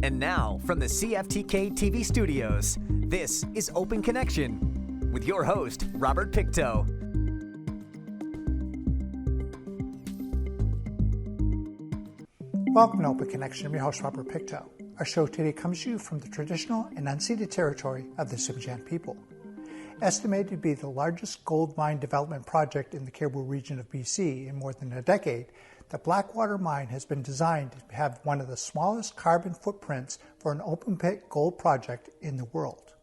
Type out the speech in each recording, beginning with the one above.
And now, from the CFTK-TV studios, this is Open Connection with your host, Robert Pictou. Welcome to Open Connection. I'm your host, Robert Pictou. Our show today comes to you from the traditional and unceded territory of the Tsimshian people. Estimated to be the largest gold mine development project in the Caribou region of BC in more than a decade, the Blackwater mine has been designed to have one of the smallest carbon footprints for an open-pit gold project in the world.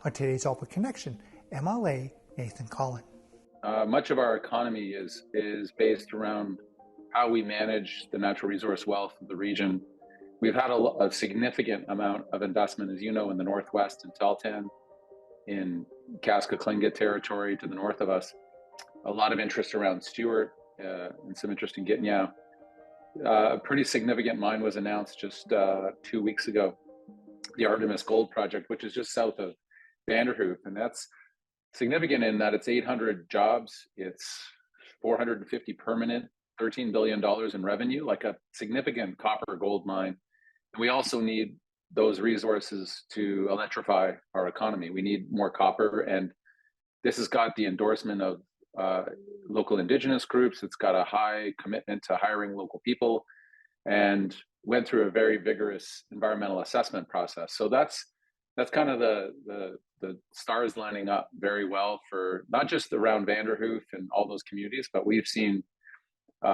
On today's Open Connection, MLA Nathan Cullen. Much of our economy is based around how we manage the natural resource wealth of the region. We've had a significant amount of investment, as you know, in the Northwest, in Tahltan, in Kaska-Tlingit territory to the north of us. A lot of interest around Stewart and some interest in Gitnau. A pretty significant mine was announced just 2 weeks ago, the Artemis Gold Project, which is just south of Vanderhoof. And that's significant in that it's 800 jobs, it's 450 permanent, $13 billion in revenue, like a significant copper gold mine. And we also need those resources to electrify our economy. We need more copper, and this has got the endorsement of local Indigenous groups. It's got a high commitment to hiring local people, and went through a very vigorous environmental assessment process. So that's kind of the stars lining up very well for not just around Vanderhoof and all those communities, but we've seen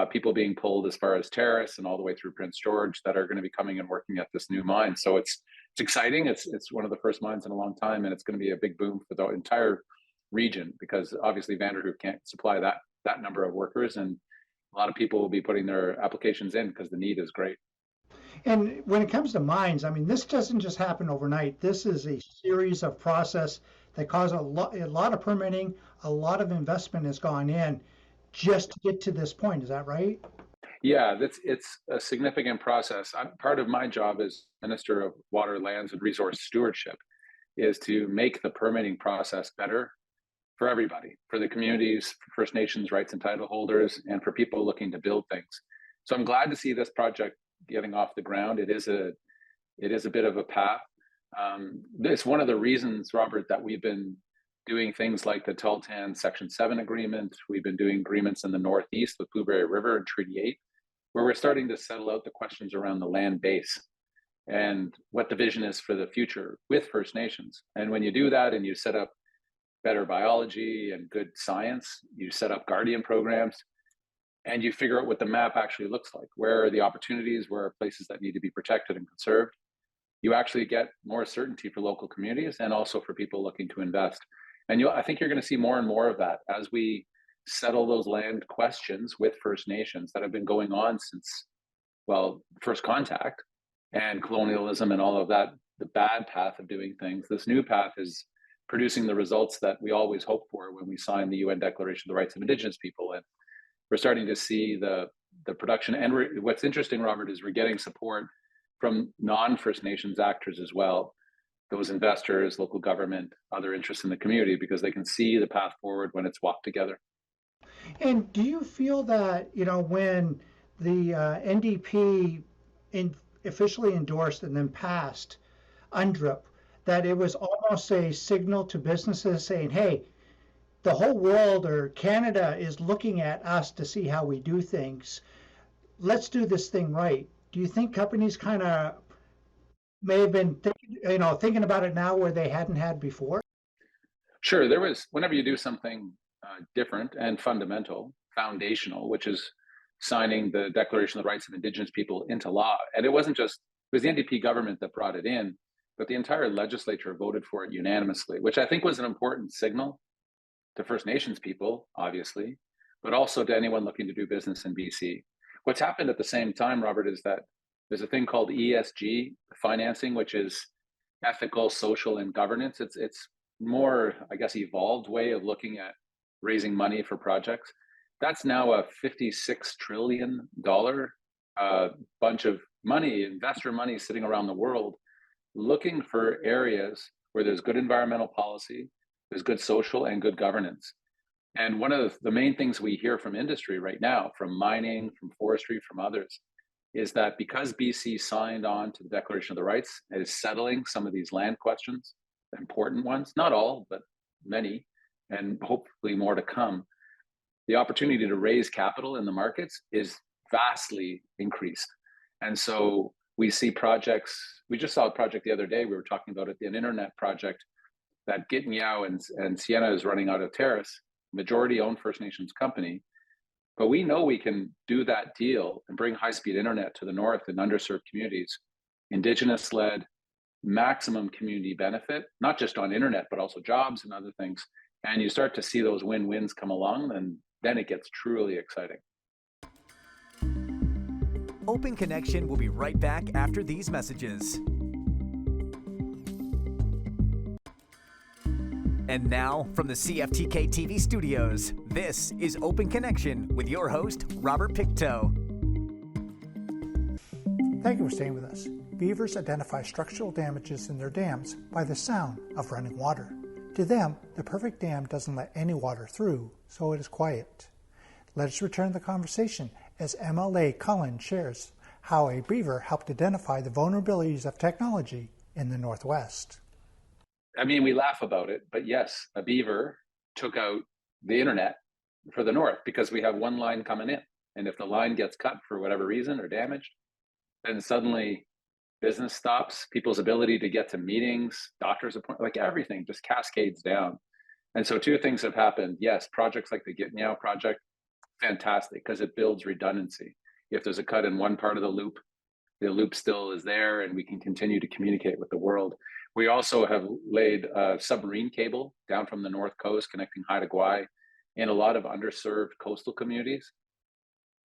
people being pulled as far as Terrace and all the way through Prince George that are going to be coming and working at this new mine. So it's exciting. It's one of the first mines in a long time, and it's going to be a big boom for the entire region, because obviously Vanderhoof can't supply that number of workers, and a lot of people will be putting their applications in because the need is great. And when it comes to mines, I mean, this doesn't just happen overnight. This is a series of process that caused a lot of permitting, a lot of investment has gone in just to get to this point. Is that right? Yeah, it's a significant process. Part of my job as Minister of Water, Lands and Resource Stewardship is to make the permitting process better for everybody, for the communities, for First Nations rights and title holders, and for people looking to build things. So I'm glad to see this project getting off the ground. It is a bit of a path. It's one of the reasons, Robert, that we've been doing things like the Tahltan Section 7 agreement. We've been doing agreements in the Northeast with Blueberry River and Treaty 8, where we're starting to settle out the questions around the land base and what the vision is for the future with First Nations. And when you do that and you set up better biology and good science, you set up guardian programs, and you figure out what the map actually looks like. Where are the opportunities? Where are places that need to be protected and conserved? You actually get more certainty for local communities and also for people looking to invest. And I think you're going to see more and more of that as we settle those land questions with First Nations that have been going on since, well, first contact and colonialism and all of that, the bad path of doing things. This new path is producing the results that we always hoped for when we signed the UN Declaration of the Rights of Indigenous People. And we're starting to see the production. And what's interesting, Robert, is we're getting support from non-First Nations actors as well. Those investors, local government, other interests in the community, because they can see the path forward when it's walked together. And do you feel that, when the NDP officially endorsed and then passed UNDRIP, that it was almost a signal to businesses saying, hey, the whole world or Canada is looking at us to see how we do things. Let's do this thing right. Do you think companies kind of may have been thinking about it now where they hadn't had before? Sure. There was, whenever you do something different and foundational, which is signing the Declaration of the Rights of Indigenous People into law. And it was the NDP government that brought it in, but the entire legislature voted for it unanimously, which I think was an important signal to First Nations people, obviously, but also to anyone looking to do business in BC. What's happened at the same time, Robert, is that there's a thing called ESG financing, which is ethical, social, and governance. It's more, I guess, evolved way of looking at raising money for projects. That's now a $56 trillion bunch of money, investor money sitting around the world, looking for areas where there's good environmental policy, there's good social and good governance. And one of the main things we hear from industry right now, from mining, from forestry, from others, is that because BC signed on to the Declaration of the Rights, it is settling some of these land questions, important ones, not all, but many, and hopefully more to come. The opportunity to raise capital in the markets is vastly increased. And so we see projects, we just saw a project the other day, we were talking about it, an internet project that Gittineau and Sienna is running out of Terrace, majority owned First Nations company. But we know we can do that deal and bring high-speed internet to the north and underserved communities, Indigenous-led, maximum community benefit, not just on internet, but also jobs and other things. And you start to see those win-wins come along, and then it gets truly exciting. Open Connection will be right back after these messages. And now, from the CFTK-TV studios, this is Open Connection with your host, Robert Pictou. Thank you for staying with us. Beavers identify structural damages in their dams by the sound of running water. To them, the perfect dam doesn't let any water through, so it is quiet. Let us return to the conversation as MLA Cullen shares how a beaver helped identify the vulnerabilities of technology in the Northwest. I mean, we laugh about it, but yes, a beaver took out the internet for the north because we have one line coming in. And if the line gets cut for whatever reason or damaged, then suddenly business stops, people's ability to get to meetings, doctor's appointments, like everything just cascades down. And so two things have happened. Yes, projects like the Gittineau project, fantastic, because it builds redundancy. If there's a cut in one part of the loop still is there and we can continue to communicate with the world. We also have laid a submarine cable down from the north coast connecting Haida Gwaii in a lot of underserved coastal communities.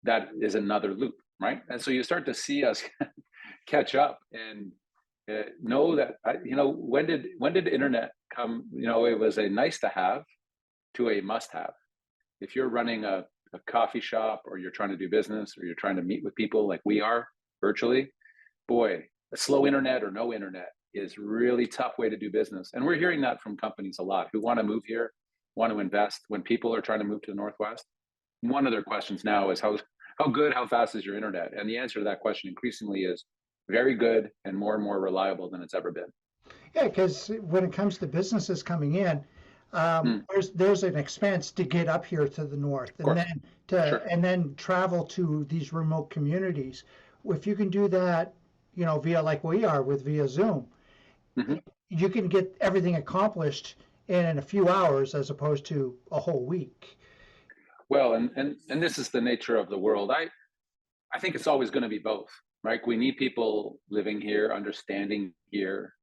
That is another loop, right? And so you start to see us catch up and know that, when did internet come? It was a nice to have to a must have. If you're running a coffee shop or you're trying to do business or you're trying to meet with people like we are virtually, boy, a slow internet or no internet is really tough way to do business. And we're hearing that from companies a lot who want to move here, want to invest. When people are trying to move to the Northwest, one of their questions now is how fast is your internet? And the answer to that question increasingly is very good and more reliable than it's ever been. Yeah, because when it comes to businesses coming in, there's an expense to get up here to the north and then travel to these remote communities. If you can do that, via like we are via Zoom, you can get everything accomplished in a few hours as opposed to a whole week. Well, and this is the nature of the world. I think it's always going to be both, right? We need people living here, understanding here,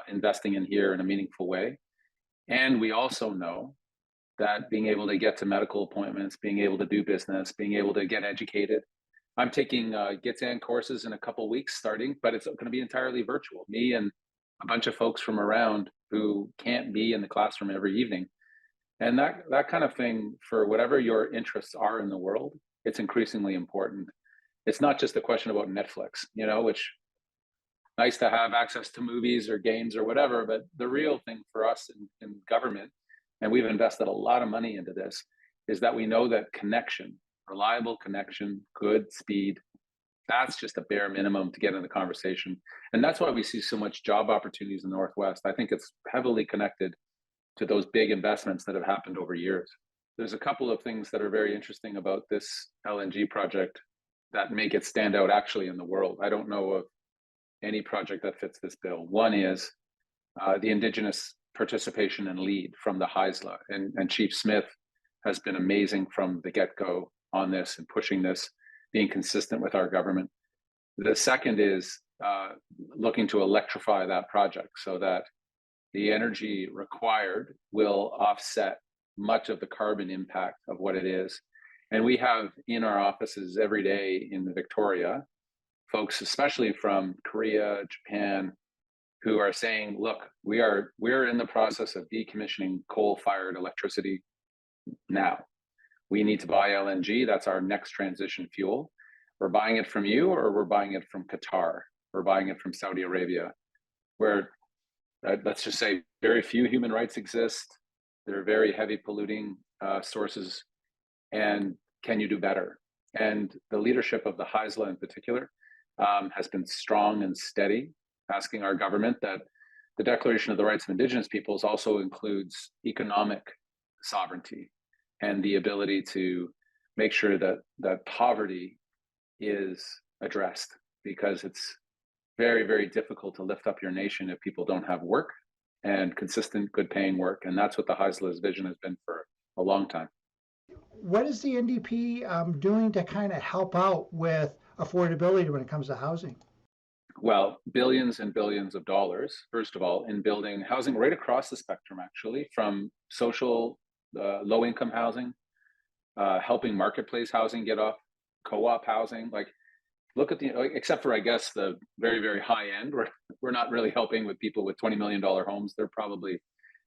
investing in here in a meaningful way. And we also know that being able to get to medical appointments, being able to do business, being able to get educated. I'm taking Gitsan courses in a couple of weeks starting, but it's going to be entirely virtual. Me and a bunch of folks from around who can't be in the classroom every evening. And that kind of thing, for whatever your interests are in the world, it's increasingly important. It's not just a question about Netflix, which nice to have access to movies or games or whatever, but the real thing for us in government, and we've invested a lot of money into this, is that we know that connection, reliable connection, good speed, that's just a bare minimum to get in the conversation. And that's why we see so much job opportunities in the Northwest. I think it's heavily connected to those big investments that have happened over years. There's a couple of things that are very interesting about this LNG project that make it stand out actually in the world. I don't know of any project that fits this bill. One is the Indigenous participation and lead from the Haisla, and Chief Smith has been amazing from the get-go on this and pushing this, being consistent with our government. The second is looking to electrify that project so that the energy required will offset much of the carbon impact of what it is. And we have in our offices every day in Victoria, folks, especially from Korea, Japan, who are saying, look, we're in the process of decommissioning coal-fired electricity now. We need to buy LNG. That's our next transition fuel. We're buying it from you, or we're buying it from Qatar. We're buying it from Saudi Arabia, where let's just say very few human rights exist. They're very heavy polluting sources. And can you do better? And the leadership of the Haisla in particular has been strong and steady, asking our government that the Declaration of the Rights of Indigenous Peoples also includes economic sovereignty and the ability to make sure that poverty is addressed, because it's very, very difficult to lift up your nation if people don't have work and consistent, good paying work. And that's what the Haisela's vision has been for a long time. What is the NDP doing to kind of help out with affordability when it comes to housing? Well, billions and billions of dollars, first of all, in building housing right across the spectrum, actually, from social, low-income housing, helping marketplace housing get off, co-op housing. Like, look at except for, I guess, the very, very high end, we're not really helping with people with $20 million homes. They're probably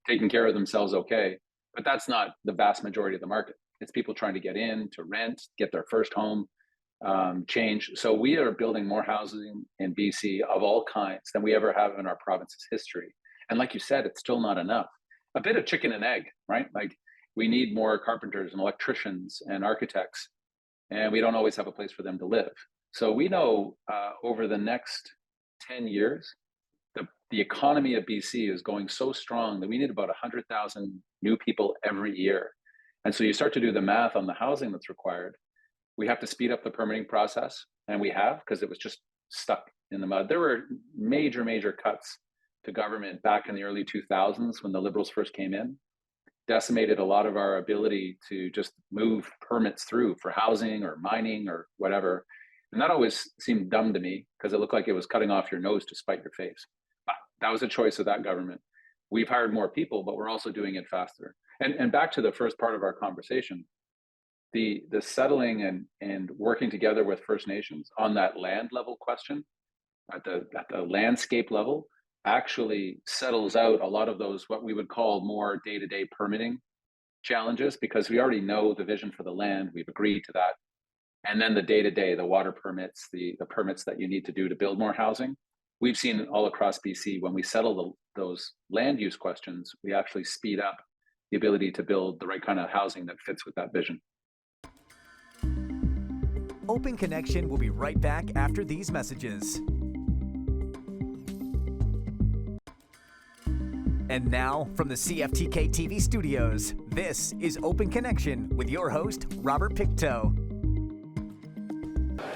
taking care of themselves okay. But that's not the vast majority of the market. It's people trying to get in, to rent, get their first home, change. So we are building more housing in BC of all kinds than we ever have in our province's history. And like you said, it's still not enough. A bit of chicken and egg, right? Like, we need more carpenters and electricians and architects, and we don't always have a place for them to live. So we know over the next 10 years, the economy of BC is going so strong that we need about 100,000 new people every year. And so you start to do the math on the housing that's required. We have to speed up the permitting process, and we have, because it was just stuck in the mud. There were major, major cuts to government back in the early 2000s when the Liberals first came in, decimated a lot of our ability to just move permits through for housing or mining or whatever. And that always seemed dumb to me, because it looked like it was cutting off your nose to spite your face. But that was a choice of that government. We've hired more people, but we're also doing it faster. And back to the first part of our conversation, the settling and working together with First Nations on that land level question at the landscape level actually settles out a lot of those, what we would call more day-to-day permitting challenges, because we already know the vision for the land. We've agreed to that. And then the day-to-day, the water permits, the permits that you need to do to build more housing. We've seen all across BC, when we settle those land use questions, we actually speed up the ability to build the right kind of housing that fits with that vision. Open Connection will be right back after these messages. And now, from the CFTK-TV studios, this is Open Connection with your host, Robert Pictou.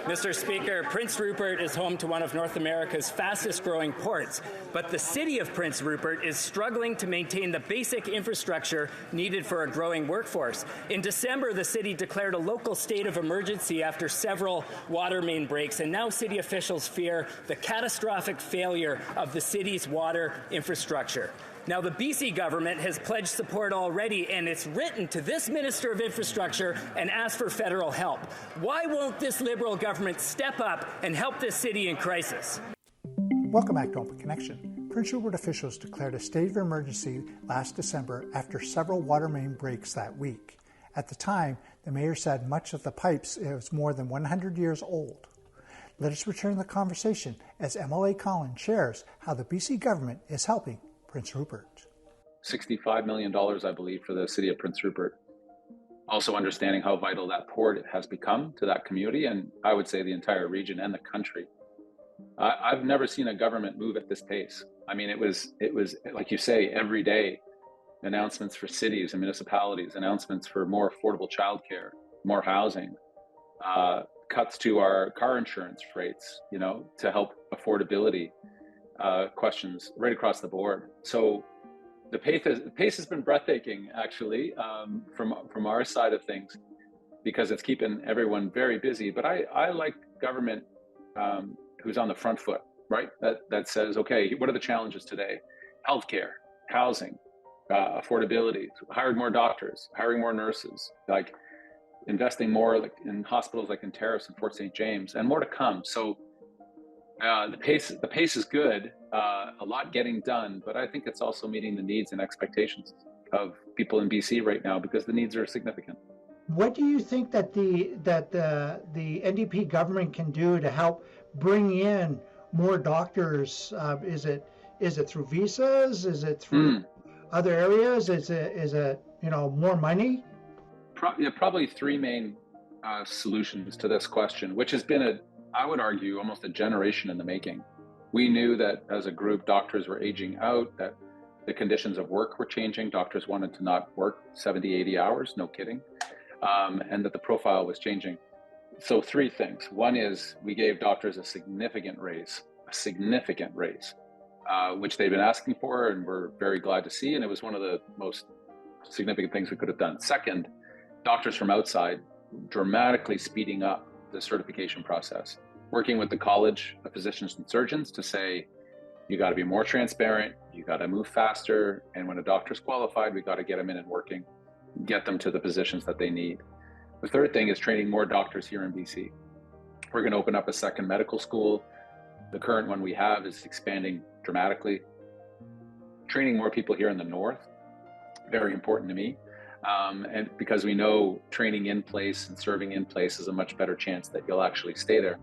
Mr. Speaker, Prince Rupert is home to one of North America's fastest growing ports, but the city of Prince Rupert is struggling to maintain the basic infrastructure needed for a growing workforce. In December, the city declared a local state of emergency after several water main breaks, and now city officials fear the catastrophic failure of the city's water infrastructure. Now, the BC government has pledged support already, and it's written to this Minister of Infrastructure and asked for federal help. Why won't this Liberal government step up and help this city in crisis? Welcome back to Open Connection. Prince Rupert officials declared a state of emergency last December after several water main breaks that week. At the time, the mayor said much of the pipes is more than 100 years old. Let us return to the conversation as MLA Cullen shares how the BC government is helping Prince Rupert. $65 million, I believe, for the city of Prince Rupert. Also understanding how vital that port has become to that community, and I would say the entire region and the country. I've never seen a government move at this pace. I mean, it was like you say, every day, announcements for cities and municipalities, announcements for more affordable childcare, more housing, cuts to our car insurance rates, to help affordability. Questions right across the board. So the pace has been breathtaking, actually, from our side of things, because it's keeping everyone very busy. But I like government who's on the front foot, right? That says, okay, what are the challenges today? Healthcare, housing, affordability, hiring more doctors, hiring more nurses, like investing more in hospitals like in Terrace and Fort St. James, and more to come. So the pace is good, a lot getting done, but I think it's also meeting the needs and expectations of people in BC right now, because the needs are significant. What do you think that the NDP government can do to help bring in more doctors? Is it through visas? Is it through other areas? Is it more money? Probably three main solutions to this question, which has been I would argue, almost a generation in the making. We knew that as a group, doctors were aging out, that the conditions of work were changing. Doctors wanted to not work 70, 80 hours, no kidding, and that the profile was changing. So three things. One is we gave doctors a significant raise, which they've been asking for, and we're very glad to see. And it was one of the most significant things we could have done. Second, doctors from outside dramatically speeding up the certification process, working with the College of Physicians and Surgeons to say, you got to be more transparent, you got to move faster, and when a doctor's qualified, we got to get them in and working, get them to the positions that they need. The third thing is training more doctors here in BC. We're going to open up a second medical school. The current one we have is expanding dramatically. Training more people here in the north, very important to me. And because we know training in place and serving in place is a much better chance that you'll actually stay there.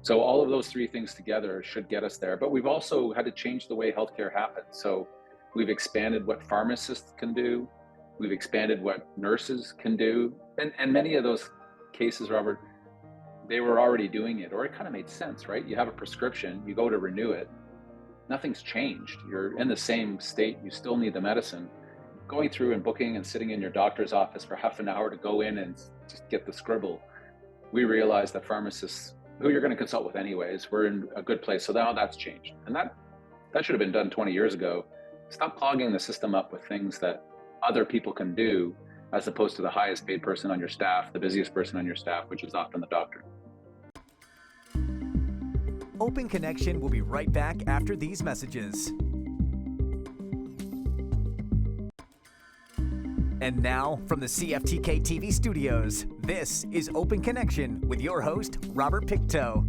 So all of those three things together should get us there. But we've also had to change the way healthcare happens. So we've expanded what pharmacists can do. We've expanded what nurses can do. And many of those cases, Robert, they were already doing it, or it kind of made sense, right? You have a prescription, you go to renew it. Nothing's changed. You're in the same state. You still need the medicine. Going through and booking and sitting in your doctor's office for half an hour to go in and just get the scribble. We realized that pharmacists, who you're going to consult with anyways, we're in a good place. So now that's changed. And that should have been done 20 years ago. Stop clogging the system up with things that other people can do, as opposed to the highest paid person on your staff, the busiest person on your staff, which is often the doctor. Open Connection will be right back after these messages. And now, from the CFTK-TV studios, this is Open Connection with your host, Robert Pictou.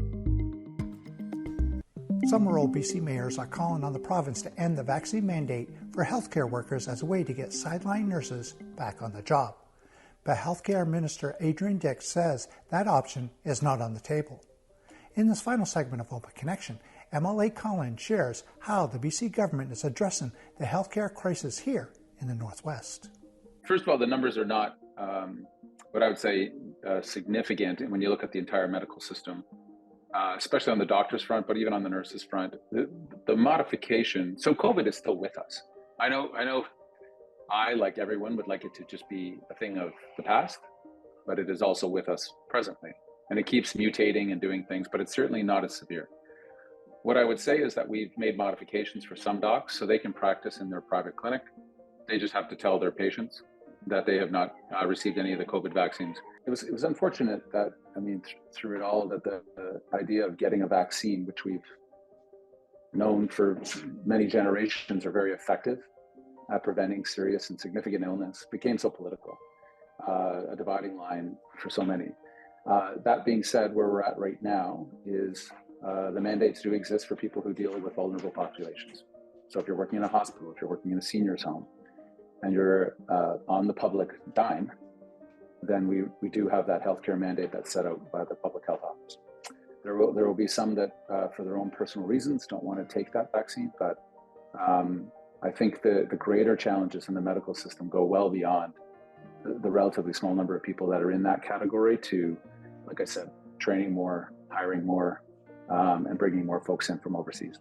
Some rural BC mayors are calling on the province to end the vaccine mandate for healthcare workers as a way to get sideline nurses back on the job. But Healthcare Minister Adrian Dix says that option is not on the table. In this final segment of Open Connection, MLA Cullen shares how the BC government is addressing the healthcare crisis here in the Northwest. First of all, the numbers are not what I would say significant when you look at the entire medical system. Especially on the doctor's front, but even on the nurse's front, the modification. So COVID is still with us. I know I, like everyone, would like it to just be a thing of the past, but it is also with us presently. And it keeps mutating and doing things, but it's certainly not as severe. What I would say is that we've made modifications for some docs so they can practice in their private clinic. They just have to tell their patients that they have not received any of the COVID vaccines. It was unfortunate that, through it all, that the idea of getting a vaccine, which we've known for many generations are very effective at preventing serious and significant illness, became so political, a dividing line for so many. That being said, where we're at right now is the mandates do exist for people who deal with vulnerable populations. So if you're working in a hospital, if you're working in a senior's home, and you're on the public dime, then we do have that healthcare mandate that's set out by the Public Health Office. There will be some that, for their own personal reasons, don't want to take that vaccine, but I think the greater challenges in the medical system go well beyond the relatively small number of people that are in that category to, like I said, training more, hiring more, and bringing more folks in from overseas.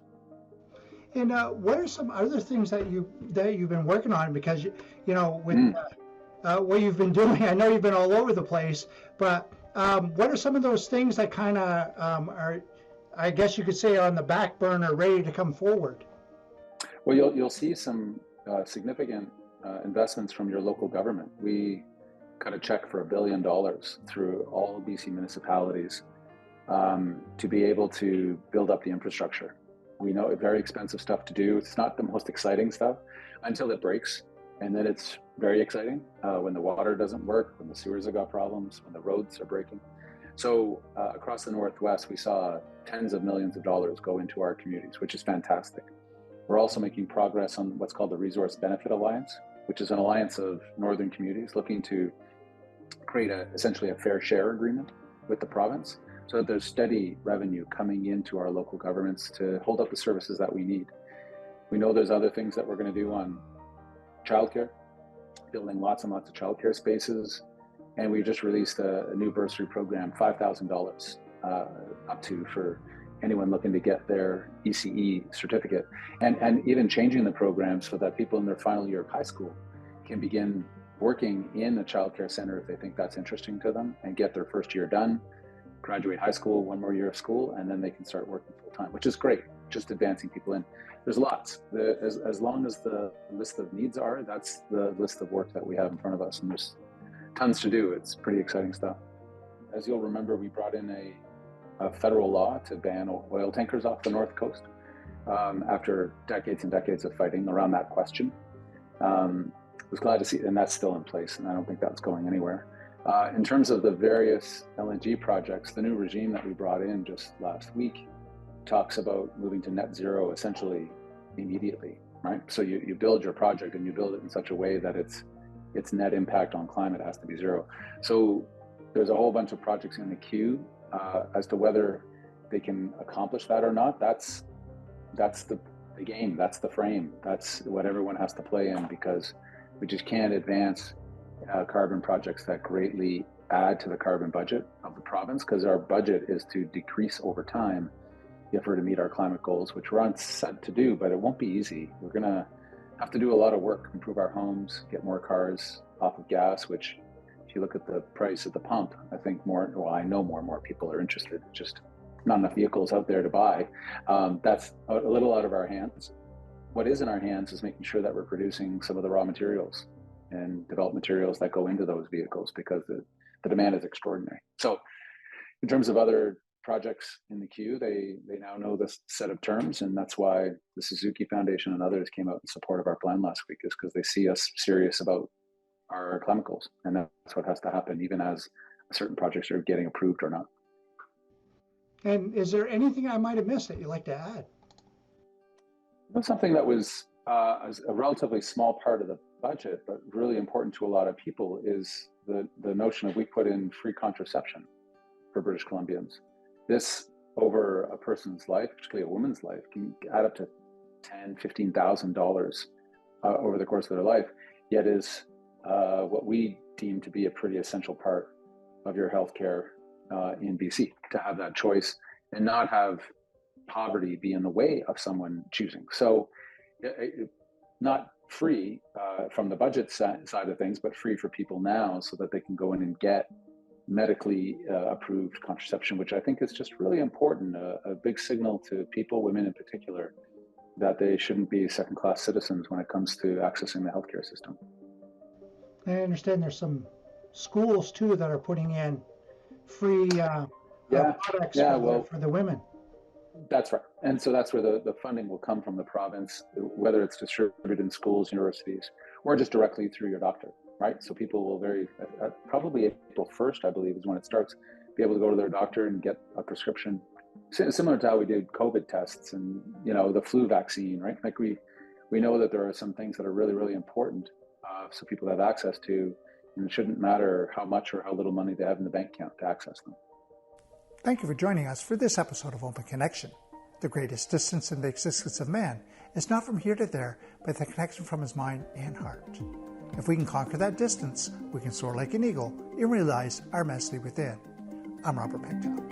And what are some other things that you've been working on? Because with what you've been doing, I know you've been all over the place. But what are some of those things that kind of are, I guess you could say, on the back burner, ready to come forward? Well, you'll see some significant investments from your local government. We cut a check for $1 billion through all BC municipalities to be able to build up the infrastructure. We know it's very expensive stuff to do. It's not the most exciting stuff until it breaks. And then it's very exciting when the water doesn't work, when the sewers have got problems, when the roads are breaking. So across the Northwest, we saw tens of millions of dollars go into our communities, which is fantastic. We're also making progress on what's called the Resource Benefit Alliance, which is an alliance of northern communities looking to create essentially a fair share agreement with the province, so that there's steady revenue coming into our local governments to hold up the services that we need. We know there's other things that we're going to do on childcare, building lots and lots of childcare spaces, and we just released a new bursary program, $5,000 up to for anyone looking to get their ECE certificate, and even changing the program so that people in their final year of high school can begin working in a childcare center if they think that's interesting to them, and get their first year done, graduate high school, one more year of school, and then they can start working full time, which is great, just advancing people in. There's lots. As long as the list of needs are, that's the list of work that we have in front of us, and there's tons to do. It's pretty exciting stuff. As you'll remember, we brought in a federal law to ban oil tankers off the North Coast after decades and decades of fighting around that question. I was glad to see, and that's still in place, and I don't think that's going anywhere. In terms of the various LNG projects, the new regime that we brought in just last week talks about moving to net zero essentially immediately, right? So you build your project and you build it in such a way that its net impact on climate has to be zero. So there's a whole bunch of projects in the queue. As to whether they can accomplish that or not, that's the game, that's the frame, that's what everyone has to play in, because we just can't advance carbon projects that greatly add to the carbon budget of the province, because our budget is to decrease over time if we're to meet our climate goals, which we're on set to do, but it won't be easy. We're gonna have to do a lot of work, improve our homes, get more cars off of gas, which if you look at the price at the pump, I think I know more and more people are interested, just not enough vehicles out there to buy. That's a little out of our hands. What is in our hands is making sure that we're producing some of the raw materials and developed materials that go into those vehicles, because the demand is extraordinary. So in terms of other projects in the queue, they now know this set of terms, and that's why the Suzuki Foundation and others came out in support of our plan last week, is because they see us serious about our climate goals, and that's what has to happen, even as certain projects are getting approved or not. And is there anything I might have missed that you'd like to add? That's something that was a relatively small part of the budget, but really important to a lot of people, is the notion of we put in free contraception for British Columbians. This, over a person's life, particularly a woman's life, can add up to $10,000, $15,000 over the course of their life, yet is what we deem to be a pretty essential part of your healthcare in BC, to have that choice and not have poverty be in the way of someone choosing. So not free from the budget side of things, but free for people now, so that they can go in and get medically approved contraception, which I think is just really important, a big signal to people, women in particular, that they shouldn't be second-class citizens when it comes to accessing the healthcare system. I understand there's some schools too that are putting in free products for the women. That's right. And so that's where the funding will come from the province, whether it's distributed in schools, universities, or just directly through your doctor, right? So people will probably April 1st, I believe, is when it starts, be able to go to their doctor and get a prescription, similar to how we did COVID tests and, the flu vaccine, right? Like we know that there are some things that are really, really important, so people have access to, and it shouldn't matter how much or how little money they have in the bank account to access them. Thank you for joining us for this episode of Open Connection. The greatest distance in the existence of man is not from here to there, but the connection from his mind and heart. If we can conquer that distance, we can soar like an eagle and realize our mastery within. I'm Robert Pictou.